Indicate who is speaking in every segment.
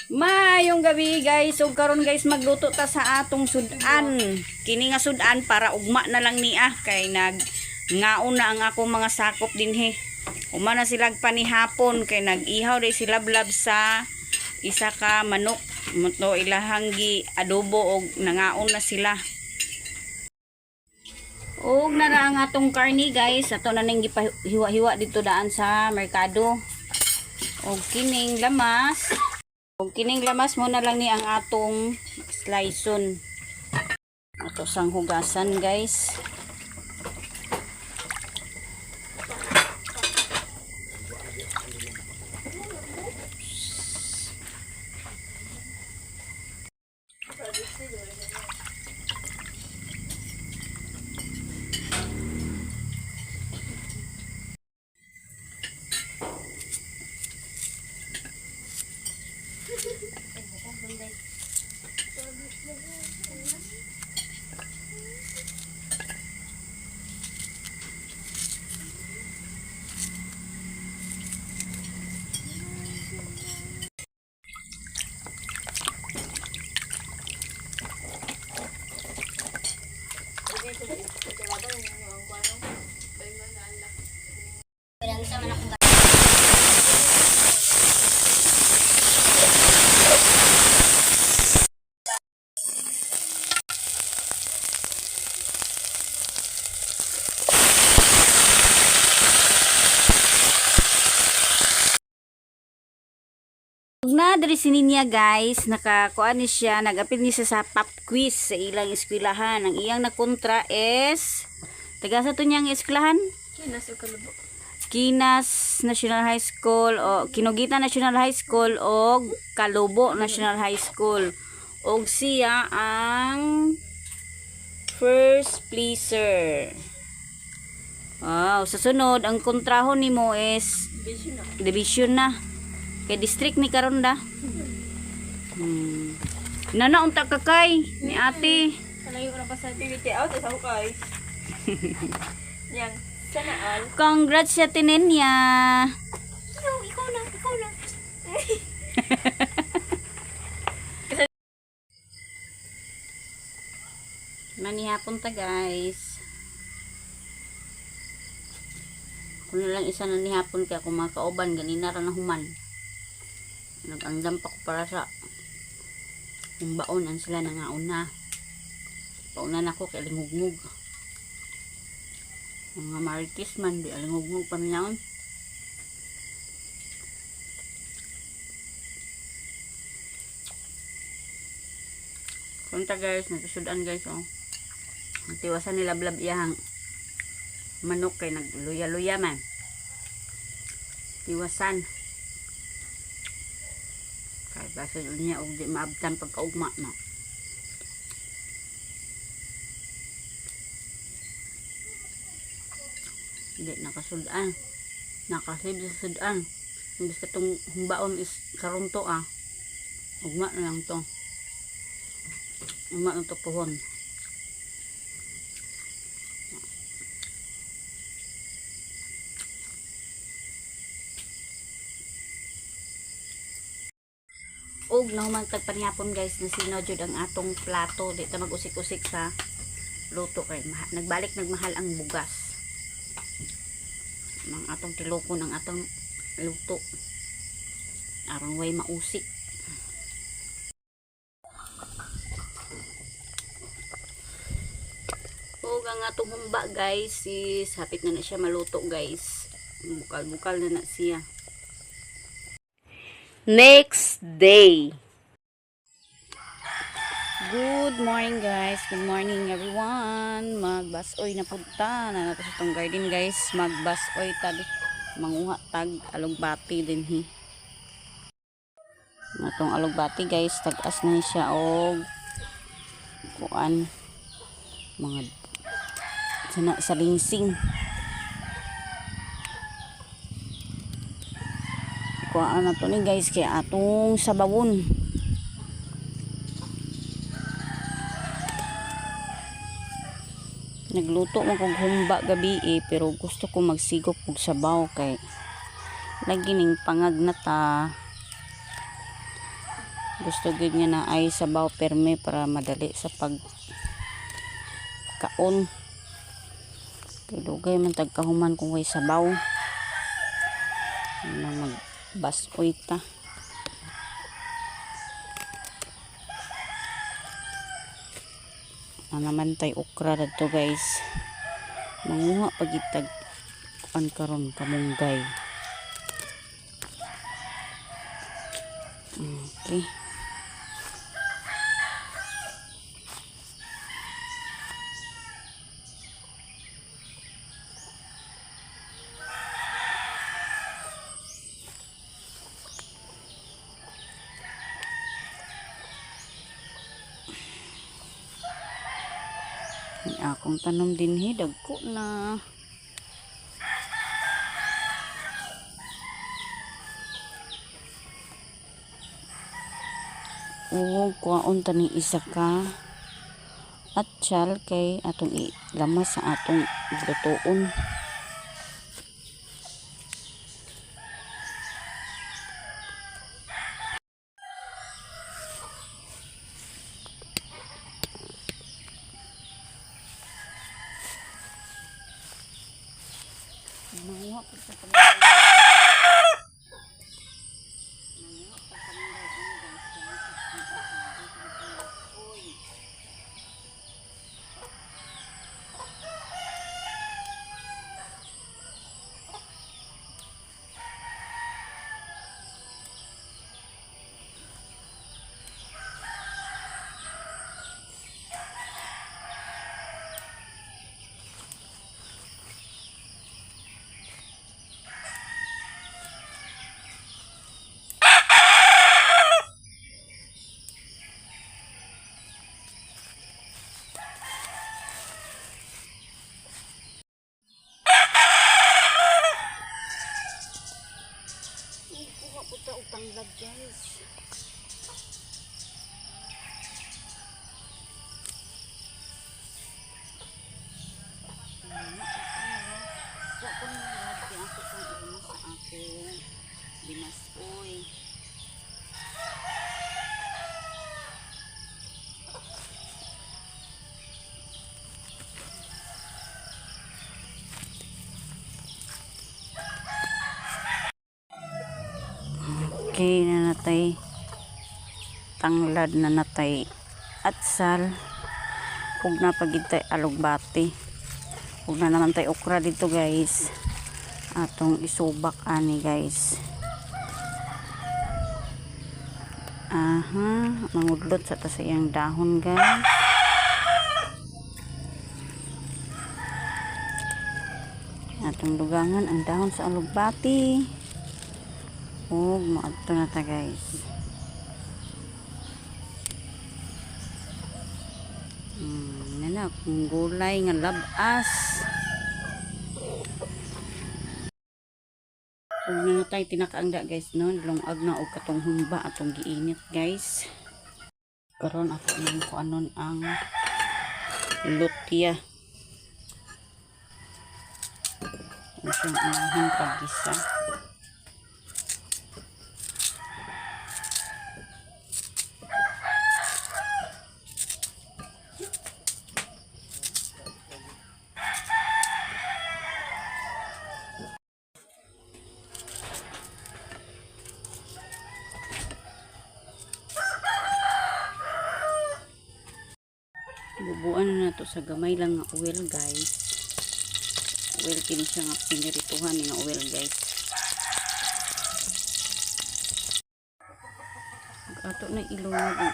Speaker 1: Mayong gabi guys. So karon guys magluto ta sa atong sudan. Kini nga sudan para ugma na lang niya kay ngaon na ang akong mga sakop dinhi. Uma na sila panihapon kay nag-ihaw day sila blab sa isa ka manok. Muto ilahang gi adobo og nangaon na sila. Og nara ang atong karni guys. Ato na ning gipahiwa-hiwa dito daan sa merkado. Og kining lamas. Kung kining lamas mo na lang ni ang atong sliceon. Ato sang hugasan guys. Na diri sininya guys, nakakuan ni siya, nag-apil ni siya sa pop quiz sa ilang eskwelahan. Ang iyang nakontra is taga sa to niyang eskwelahan? Kinas National High School o Kinugitan National High School o Kalubo National High School. Og siya ang first pleaser. Wow, sa sunod ang kontrahon nimo is division na. Kay district ni karon da. Nana unta ka kay ni ate.
Speaker 2: Kalayo ra pa sa activity out sa hukay. Yan, sana all.
Speaker 1: Congrats sa tinenya.
Speaker 2: Ikaw na.
Speaker 1: Manihapon ta guys. Kung lang isa na nihapon kaya kung makauban ganina ra na human. Nag-andam pa ko para sa yung baon ang sila nangaon na. Paunan ako kay lingugmug. Mga marites man di alingugmug pa minaon. Kunta guys, natusudan guys oh. Tiwasan nila blab iyang manok kay nagluya-luya man. Tiwasan. Kay basta niya og di maabtan pagkaugma no. Hindi nakasudan. Nakasib sa sudan. Imbis katong humbaon is karunto ah. Ugma na lang to. Ugma na to pohon. Og nahuman tagpanihapon guys na sinodjud ang atong plato. Di ta mag-usik-usik sa luto kay nagmahal ang bugas. Ang atong tilokon ang atong luto. Aron way mausik. Og ang atong humba guys is hapit na siya maluto guys. Bukal-bukal na siya. Next day. Good morning guys. Good morning everyone. Magbasoy na punta na nato sa tong garden guys. Magbasoy tag manguha tag alugbati din hi. Natong alugbati guys, tag-as na siya og kuan mga sa lingsing. Kuan na to ni guys kay atong sabawon. Nagluto mo kog humba gabi pero gusto ko magsigop og sabaw kay lagi ning pangag na ta. Gusto gid nga na ay sabaw perme para madali sa pag kaon. Kay dugay man tag kahuman kung way sabaw. Na magbasoy ta. Naman tay okra dito guys. Manguha pagitag an karon kamunggay. Okay. Akong tanom din dagko na. Oo, kuwaon tani isa ka at chal kay atong ilamas sa atong lutoon. Manguha ko sa tanglad guys. Binasoy. Okay na natay tanglad na natay atsal ug napagitay alugbati ug na naman tay okra dito guys atong isubak ani guys. Aha, mangudlot sa ta sa iyang dahon guys. Atong dugangan ang dahon sa alugbati. Oh, maadto na ta guys. Nana kung gulay nga labas. Kung nanatay tinakaangda guys no, lungag na og katong humba atong giinit guys. Karon ako nang kuanon ang lutya. Ang siyang paggisa. Bubuan na to sa gamay lang nga oil guys. Oil kini siya nga pinirituhan nga oil guys. Ato na ilunod.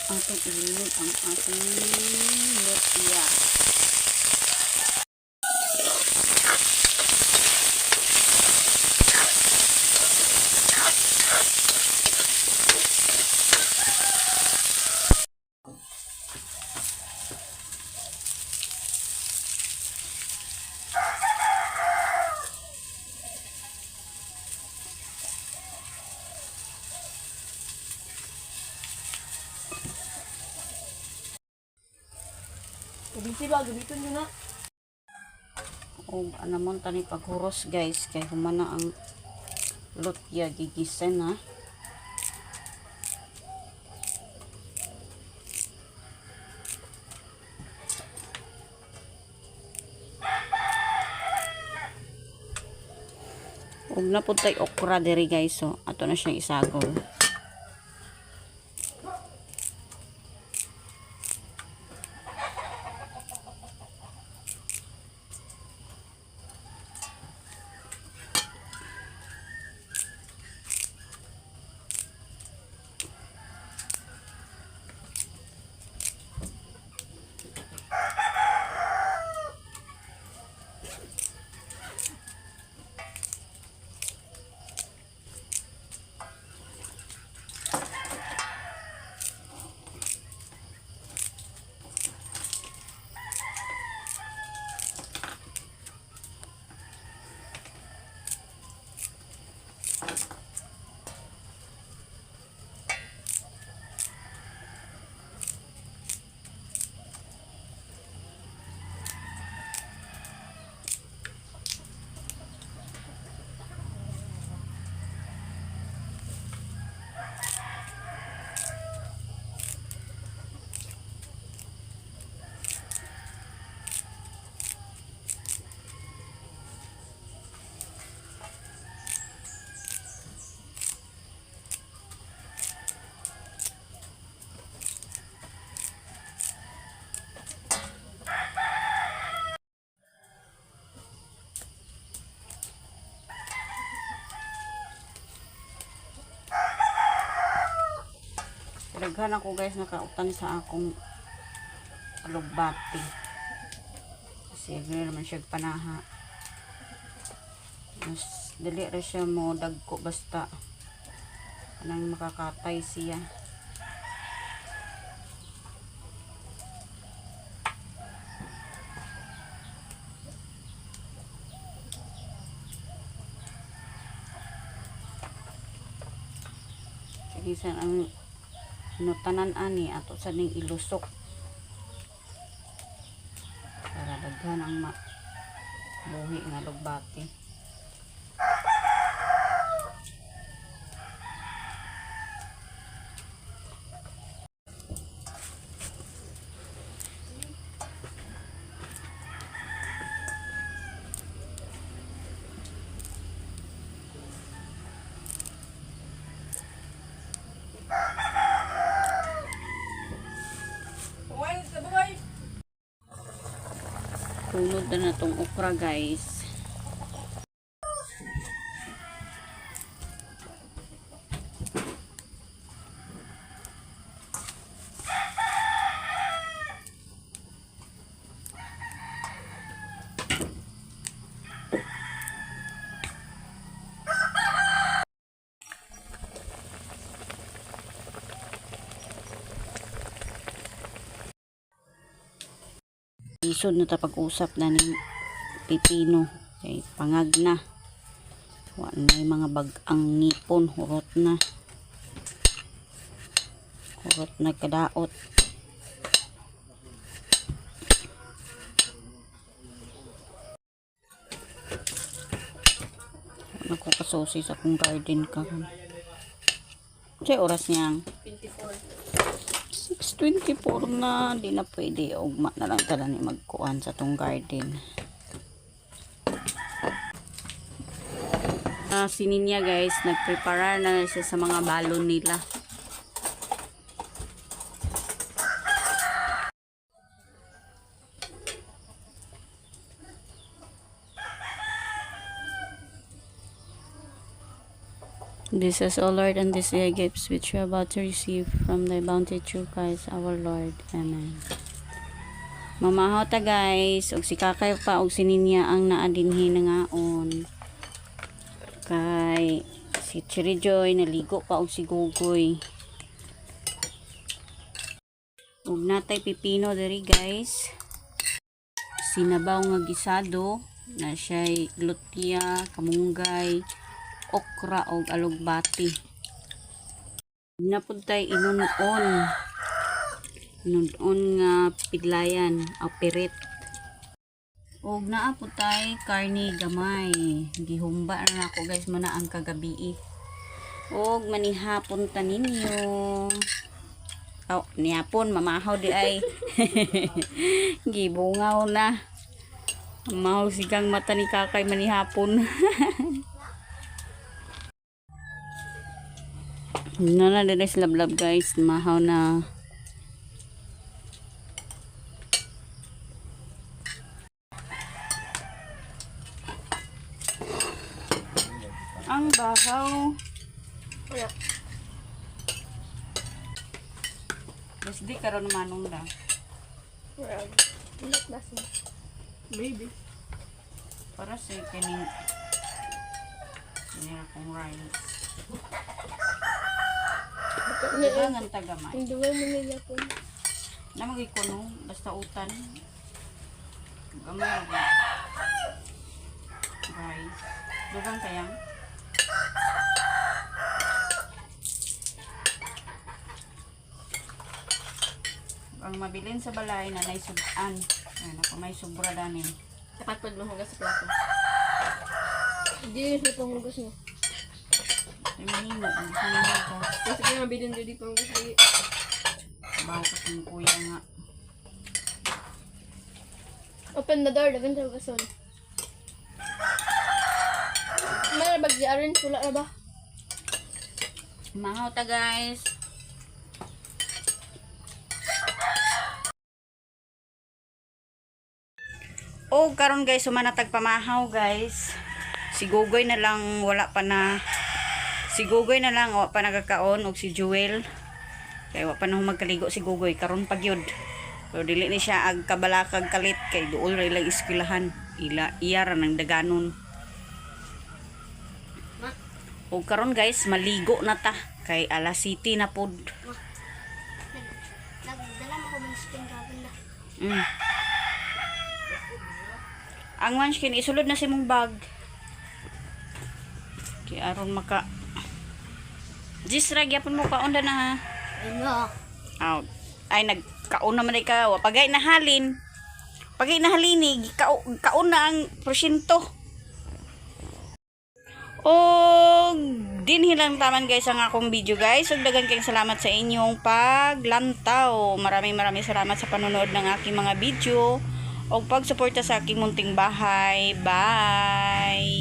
Speaker 1: Atong ilunod ang ating lutya.
Speaker 2: Gabisi ba? Gabiton yun na.
Speaker 1: O anamon tani paghuros guys kay humana ang lutya gigisen ha. Ug na pud tay okra diri guys, so ato na siyang isagaw. Daghan ako guys nakautang sa akong alugbati. Kasi gano'n naman siya panaha. Mas dali ra siya mo dagko basta anang makakatay siya. Sige sa ang nutanan ani ato sa ning ilusok para daghan ang buhi nga lugbati. Tunod na tong okra guys. Isod na tapag-usap na ni pipino kay pangag na. Wa na yung mga bag-ang ngipon, hurot na. Hurot na kadaot. Ako kasosi sa akong garden karon. Sa oras niyang 6:24 na, di na pwede. Ugma na lang tala ni magkuhan sa tong garden. Si Ninya guys, nagprepare na siya sa mga balon nila. This is, O Lord, and these are gifts which you are about to receive from thy bounty through Christ our Lord. Amen. Mamahaw ta guys, og si Kakay pa og si Ninya ang naadinhi na ngaon. Kay si Cherry Joy naligo pa og si Gugoy. Og natay pipino diri guys. Sinabaw nga gisado na siya'y lutya, kamunggay, okra o alugbati. Napod tayo inunon Nudon nga pidlayan o pirit. Og naa po tay karni gamay. Gihumba na ako guys mana ang kagabi. Og manihapon ta ninyo. Oh, niyapon mamahaw di ay. Gibungaw na. Mahaw sigang mata ni kakay manihapon. Nana dire lablab guys, mahaw na. Ang bahaw.
Speaker 2: Wala.
Speaker 1: Bas di karon manong da.
Speaker 2: Wala. Ulit basi. Maybe.
Speaker 1: Para sa kining akong rice. Diba nga tagamay?
Speaker 2: Ang duwa mo nila po.
Speaker 1: Namagay ko no, basta utan. Gamay ako. Rice. Dugang kayang? Ang mabilin sa balay na naisudan. Ayan ako, may sobra dani.
Speaker 2: Dapat pag mahugas sa plato. Hindi yun sa panghugas mo.
Speaker 1: Ay manino, ang sanino ko.
Speaker 2: Kasi kaya mabidin din di panghugas lagi.
Speaker 1: Baho ko sa kuya nga.
Speaker 2: Open the door, laban sa hugason. Malabag di arin, pula na ba?
Speaker 1: Mahaw ta guys. O karon guys, sumanatag pamahaw guys. Si Gugoy na lang wala pa na. Si Gugoy na lang wala pa nagkakaon og si Jewel. Kay wala pa na magkaligo si Gugoy karon pa gyud. Pero dili ni siya ag kabalakag kalit kay duol ra ilang eskwelahan. Iya ra nang daganon. O karon guys, maligo na ta kay alas city na pod.
Speaker 2: Nagdala mo ko ng spring gabon na.
Speaker 1: Ang munchkin isulod na si mong bag. Kay aron maka Jisra gyapon mo kaunda na ha.
Speaker 2: Ano?
Speaker 1: Out. Ay nagkaon naman ay ka. Pagay na halin. Pagay na halini, kaon na ang porsyento. O dinhi lang taman guys ang akong video guys. Ug daghang kayong salamat sa inyong paglantaw. Maraming salamat sa panonood ng aking mga video o pagsuporta sa aking munting bahay. Bye!